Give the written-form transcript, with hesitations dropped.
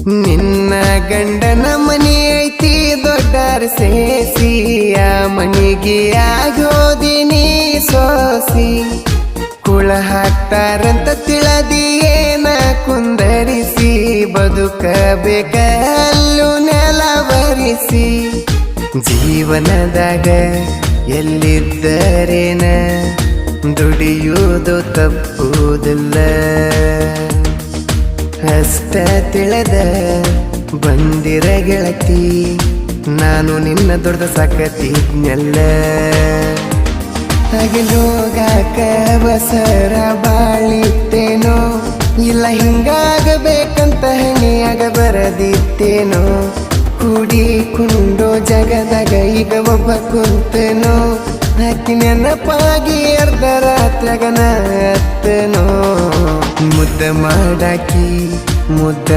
ನಿನ್ನ ಗಂಡನ ಮನಿ ಐತಿ ದೊಡ್ಡರ ಸೇಸಿಯ ಮನಿಗೆ ಆಗೋದಿನಿ ಸೋಸಿ ಕುಳ ಹಾಕ್ತಾರಂತ ತಿಳದಿಯೇನ ಕುಂದರಿಸಿ ಬದುಕಬೇಕಲ್ಲು ನೆಲ ಬರಿಸಿ ಜೀವನದಾಗ ಎಲ್ಲಿದ್ದರೇನ ದುಡಿಯುವುದು ತಪ್ಪುವುದಿಲ್ಲ ಅಷ್ಟ ತಿಳಿದ ಬಂದಿರ ಗೆಳತಿ ನಾನು ನಿನ್ನ ದೊಡ್ಡ ಸಾಕತಿದ್ನೆಲ್ಲ ಹೋಗಾಕ ಬಸರ ಬಾಳಿತ್ತೇನೋ ಇಲ್ಲ ಹಿಂಗಾಗಬೇಕಂತ ಹಣಿಯಾಗ ಬರದಿತ್ತೇನೋ ಕೂಡಿಕೊಂಡು ಜಗದಾಗ ಈಗ ಒಬ್ಬ ಕುಂತನೋ ಹಾಕಿ ನೆನಪಾಗಿ ಅರ್ಧ ರಾತ್ರಿಯಾಗನ ಅತ್ತನೋ ಮುದ್ದ ಮಾಡಾಕಿ ಮುದ್ದ